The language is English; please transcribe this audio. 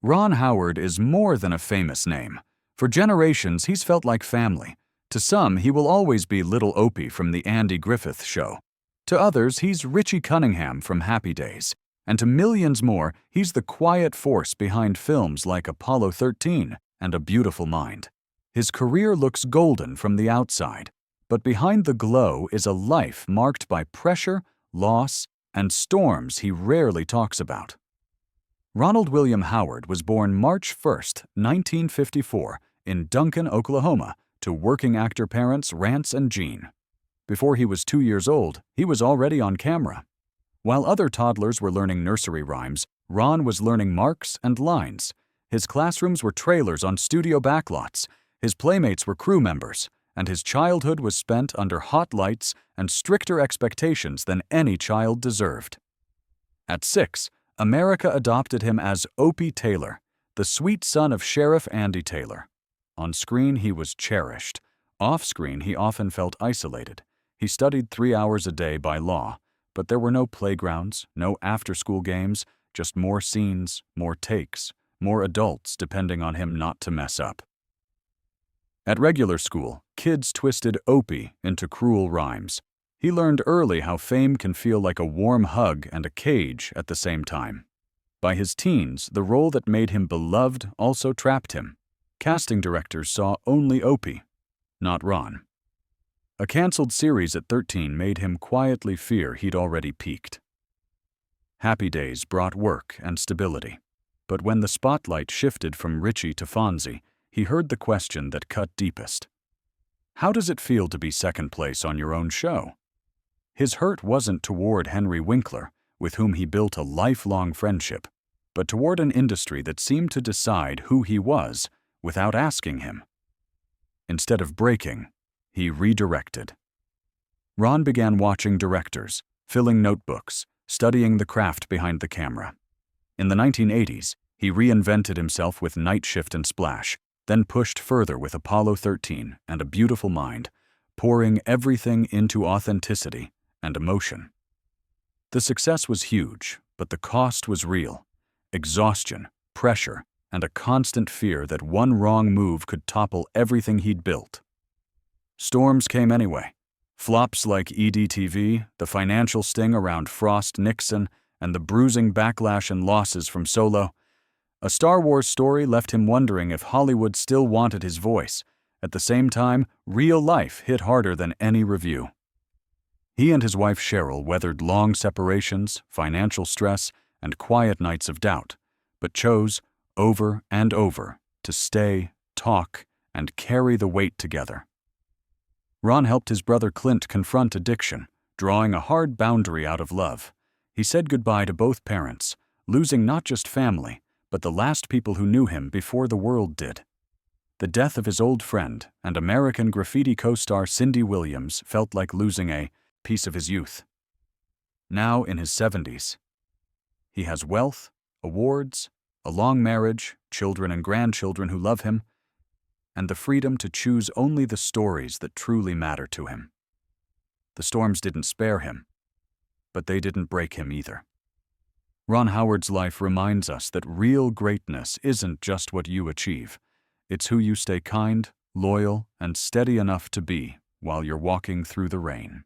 Ron Howard is more than a famous name. For generations, he's felt like family. To some, he will always be Little Opie from The Andy Griffith Show. To others, he's Richie Cunningham from Happy Days. And to millions more, he's the quiet force behind films like Apollo 13 and A Beautiful Mind. His career looks golden from the outside, but behind the glow is a life marked by pressure, loss, and storms he rarely talks about. Ronald William Howard was born March 1, 1954, in Duncan, Oklahoma, to working actor parents Rance and Jean. Before he was 2 years old, he was already on camera. While other toddlers were learning nursery rhymes, Ron was learning marks and lines. His classrooms were trailers on studio backlots, his playmates were crew members, and his childhood was spent under hot lights and stricter expectations than any child deserved. At 6, America adopted him as Opie Taylor, the sweet son of Sheriff Andy Taylor. On screen, he was cherished. Off-screen, he often felt isolated. He studied 3 hours a day by law, but there were no playgrounds, no after-school games, just more scenes, more takes, more adults depending on him not to mess up. At regular school, kids twisted Opie into cruel rhymes. He learned early how fame can feel like a warm hug and a cage at the same time. By his teens, the role that made him beloved also trapped him. Casting directors saw only Opie, not Ron. A canceled series at 13 made him quietly fear he'd already peaked. Happy Days brought work and stability, but when the spotlight shifted from Richie to Fonzie, he heard the question that cut deepest. How does it feel to be second place on your own show? His hurt wasn't toward Henry Winkler, with whom he built a lifelong friendship, but toward an industry that seemed to decide who he was without asking him. Instead of breaking, he redirected. Ron began watching directors, filling notebooks, studying the craft behind the camera. In the 1980s, he reinvented himself with Night Shift and Splash, then pushed further with Apollo 13 and A Beautiful Mind, pouring everything into authenticity and emotion. The success was huge, but the cost was real. Exhaustion, pressure, and a constant fear that one wrong move could topple everything he'd built. Storms came anyway. Flops like EDTV, the financial sting around Frost Nixon, and the bruising backlash and losses from Solo. A Star Wars story left him wondering if Hollywood still wanted his voice. At the same time, real life hit harder than any review. He and his wife Cheryl weathered long separations, financial stress, and quiet nights of doubt, but chose, over and over, to stay, talk, and carry the weight together. Ron helped his brother Clint confront addiction, drawing a hard boundary out of love. He said goodbye to both parents, losing not just family, but the last people who knew him before the world did. The death of his old friend and American Graffiti co-star Cindy Williams felt like losing a piece of his youth. Now in his 70s, he has wealth, awards, a long marriage, children and grandchildren who love him, and the freedom to choose only the stories that truly matter to him. The storms didn't spare him, but they didn't break him either. Ron Howard's life reminds us that real greatness isn't just what you achieve. It's who you stay kind, loyal, and steady enough to be while you're walking through the rain.